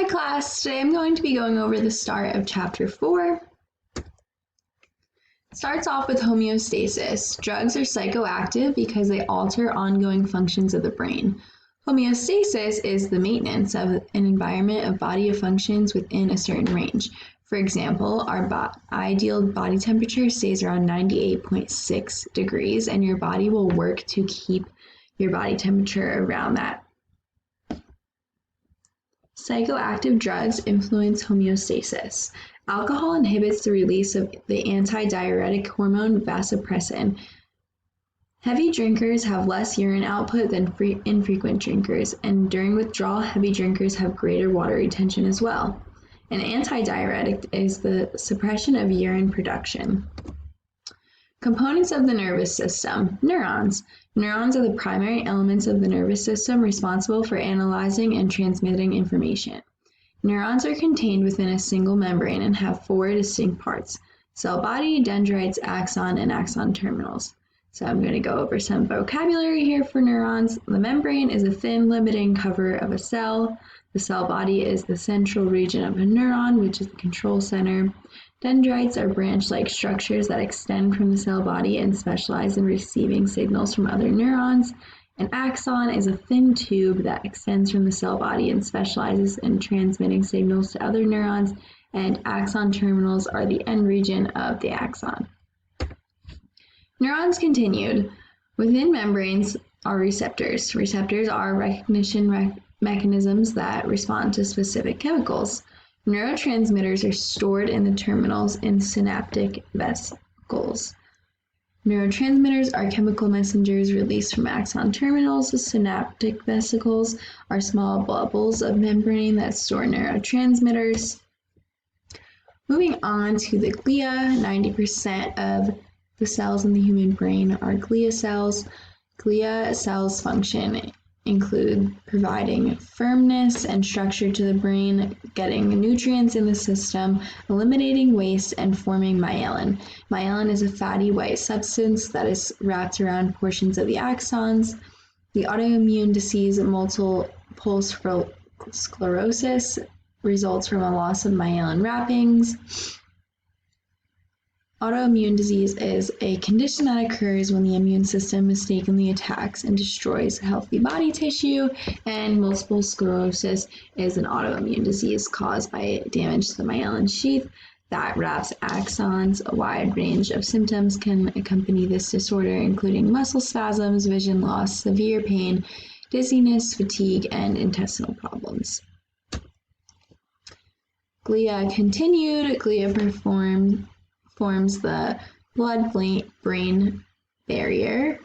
Hi class, today I'm going to be going over the start of chapter 4. Starts off with homeostasis. Drugs are psychoactive because they alter ongoing functions of the brain. Homeostasis is the maintenance of an environment of body of functions within a certain range. For example, our ideal body temperature stays around 98.6 degrees, and your body will work to keep your body temperature around that. Psychoactive drugs influence homeostasis. Alcohol inhibits the release of the antidiuretic hormone vasopressin. Heavy drinkers have less urine output than infrequent drinkers, and during withdrawal, heavy drinkers have greater water retention as well. An antidiuretic is the suppression of urine production. Components of the nervous system. Neurons. Neurons are the primary elements of the nervous system responsible for analyzing and transmitting information. Neurons are contained within a single membrane and have 4 distinct parts: cell body, dendrites, axon, and axon terminals. So I'm going to go over some vocabulary here for neurons. The membrane is a thin, limiting cover of a cell. The cell body is the central region of a neuron, which is the control center. Dendrites are branch-like structures that extend from the cell body and specialize in receiving signals from other neurons. An axon is a thin tube that extends from the cell body and specializes in transmitting signals to other neurons, and axon terminals are the end region of the axon. Neurons continued. Within membranes are receptors. Receptors are recognition mechanisms that respond to specific chemicals. Neurotransmitters are stored in the terminals in synaptic vesicles. Neurotransmitters are chemical messengers released from axon terminals. The synaptic vesicles are small bubbles of membrane that store neurotransmitters. Moving on to the glia, 90% of the cells in the human brain are glia cells. Glia cells function include providing firmness and structure to the brain, getting nutrients in the system, eliminating waste, and forming myelin. Myelin is a fatty white substance that is wrapped around portions of the axons. The autoimmune disease multiple sclerosis results from a loss of myelin wrappings. Autoimmune disease is a condition that occurs when the immune system mistakenly attacks and destroys healthy body tissue, and multiple sclerosis is an autoimmune disease caused by damage to the myelin sheath that wraps axons. A wide range of symptoms can accompany this disorder, including muscle spasms, vision loss, severe pain, dizziness, fatigue, and intestinal problems. Glia continued. Glia forms the blood-brain barrier.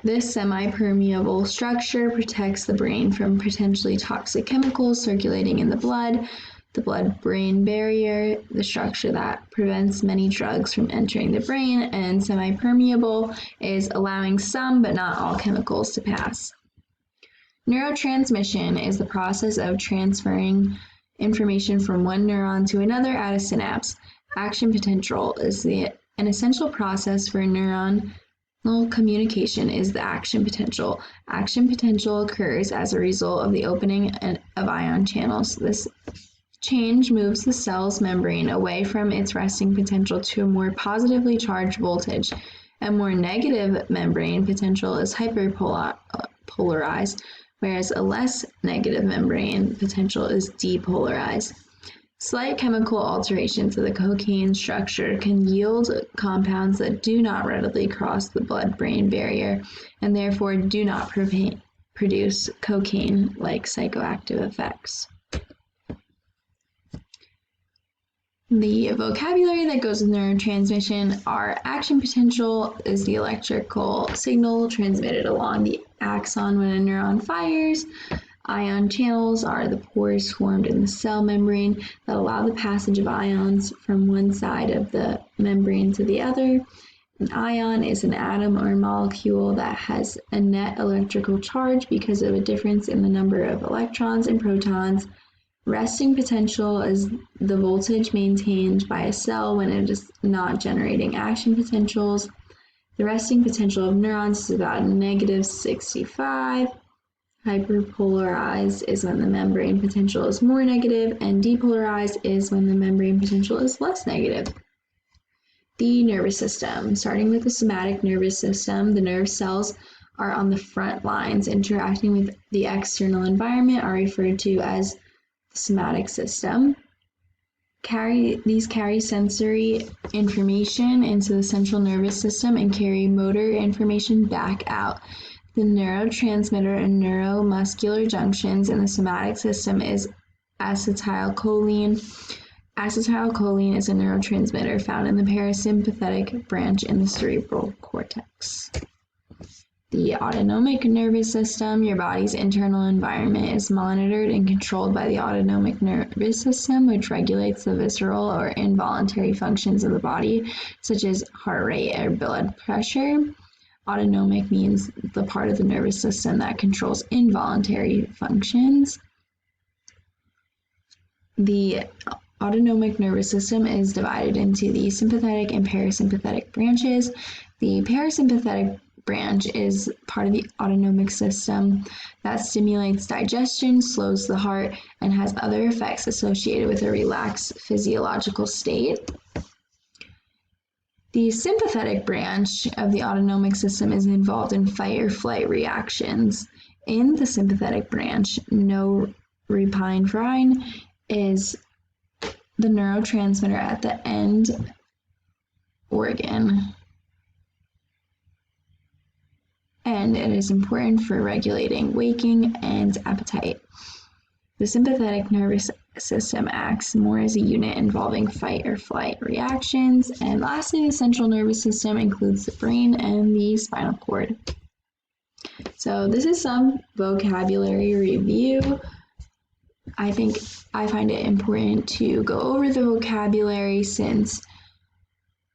This semi-permeable structure protects the brain from potentially toxic chemicals circulating in the blood. The blood-brain barrier, the structure that prevents many drugs from entering the brain, and semi-permeable is allowing some but not all chemicals to pass. Neurotransmission is the process of transferring information from one neuron to another at a synapse. Action potential is an essential process for neuronal communication is the action potential. Action potential occurs as a result of the opening of ion channels. This change moves the cell's membrane away from its resting potential to a more positively charged voltage. A more negative membrane potential is hyperpolarized, whereas a less negative membrane potential is depolarized. Slight chemical alterations of the cocaine structure can yield compounds that do not readily cross the blood-brain barrier and therefore do not produce cocaine-like psychoactive effects. The vocabulary that goes with neurotransmission are: action potential is the electrical signal transmitted along the axon when a neuron fires. Ion channels are the pores formed in the cell membrane that allow the passage of ions from one side of the membrane to the other. An ion is an atom or molecule that has a net electrical charge because of a difference in the number of electrons and protons. Resting potential is the voltage maintained by a cell when it is not generating action potentials. The resting potential of neurons is about -65 Hyperpolarized is when the membrane potential is more negative, and depolarized is when the membrane potential is less negative. The nervous system. Starting with the somatic nervous system, the nerve cells are on the front lines interacting with the external environment are referred to as the somatic system. These carry sensory information into the central nervous system and carry motor information back out. The neurotransmitter and neuromuscular junctions in the somatic system is acetylcholine. Acetylcholine is a neurotransmitter found in the parasympathetic branch in the cerebral cortex. The autonomic nervous system, your body's internal environment, is monitored and controlled by the autonomic nervous system, which regulates the visceral or involuntary functions of the body, such as heart rate or blood pressure. Autonomic means the part of the nervous system that controls involuntary functions. The autonomic nervous system is divided into the sympathetic and parasympathetic branches. The parasympathetic branch is part of the autonomic system that stimulates digestion, slows the heart, and has other effects associated with a relaxed physiological state. The sympathetic branch of the autonomic system is involved in fight or flight reactions. In the sympathetic branch, norepinephrine is the neurotransmitter at the end organ, and it is important for regulating waking and appetite. The sympathetic nervous system acts more as a unit involving fight or flight reactions. And lastly, the central nervous system includes the brain and the spinal cord. So this is some vocabulary review. I find it important to go over the vocabulary since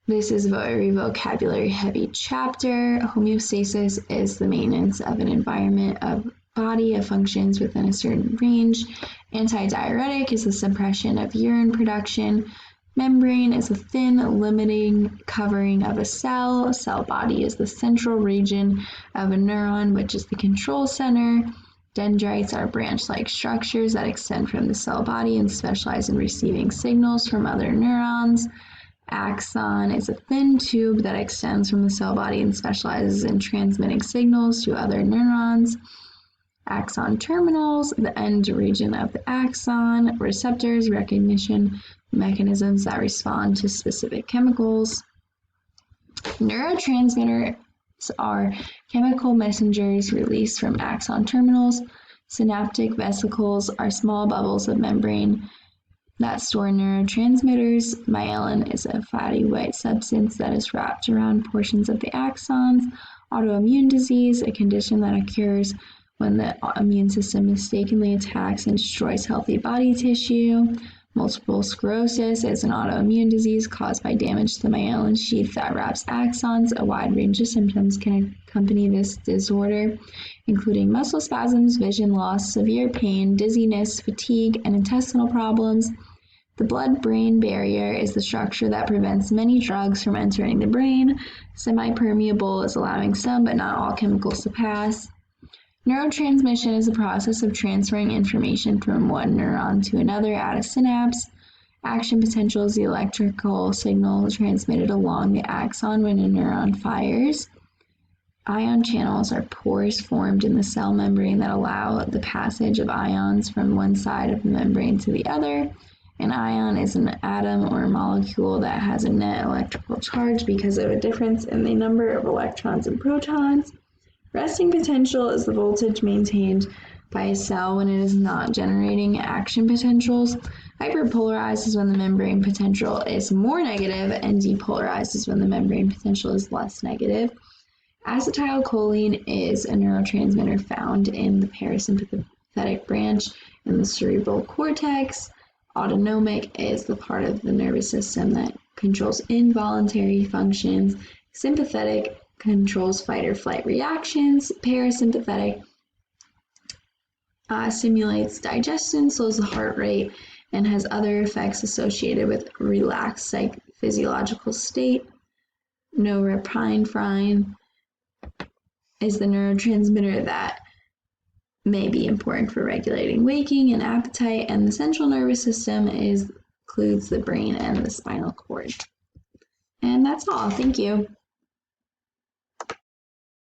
this is a very vocabulary-heavy chapter. Homeostasis is the maintenance of an environment of body of functions within a certain range. Antidiuretic is the suppression of urine production. Membrane is a thin, limiting covering of a cell. A cell body is the central region of a neuron, which is the control center. Dendrites are branch-like structures that extend from the cell body and specialize in receiving signals from other neurons. Axon is a thin tube that extends from the cell body and specializes in transmitting signals to other neurons. Axon terminals, the end region of the axon. Receptors, recognition mechanisms that respond to specific chemicals. Neurotransmitters are chemical messengers released from axon terminals. Synaptic vesicles are small bubbles of membrane that store neurotransmitters. Myelin is a fatty white substance that is wrapped around portions of the axons. Autoimmune disease, a condition that occurs when the immune system mistakenly attacks and destroys healthy body tissue. Multiple sclerosis is an autoimmune disease caused by damage to the myelin sheath that wraps axons. A wide range of symptoms can accompany this disorder, including muscle spasms, vision loss, severe pain, dizziness, fatigue, and intestinal problems. The blood-brain barrier is the structure that prevents many drugs from entering the brain. Semi-permeable is allowing some but not all chemicals to pass. Neurotransmission is the process of transferring information from one neuron to another at a synapse. Action potential is the electrical signal transmitted along the axon when a neuron fires. Ion channels are pores formed in the cell membrane that allow the passage of ions from one side of the membrane to the other. An ion is an atom or molecule that has a net electrical charge because of a difference in the number of electrons and protons. Resting potential is the voltage maintained by a cell when it is not generating action potentials. Hyperpolarized is when the membrane potential is more negative, and depolarized is when the membrane potential is less negative. Acetylcholine is a neurotransmitter found in the parasympathetic branch in the cerebral cortex. Autonomic is the part of the nervous system that controls involuntary functions. Sympathetic controls fight or flight reactions. Parasympathetic stimulates digestion, slows the heart rate, and has other effects associated with relaxed physiological state. Norepinephrine is the neurotransmitter that may be important for regulating waking and appetite, and the central nervous system includes the brain and the spinal cord. And that's all. Thank you.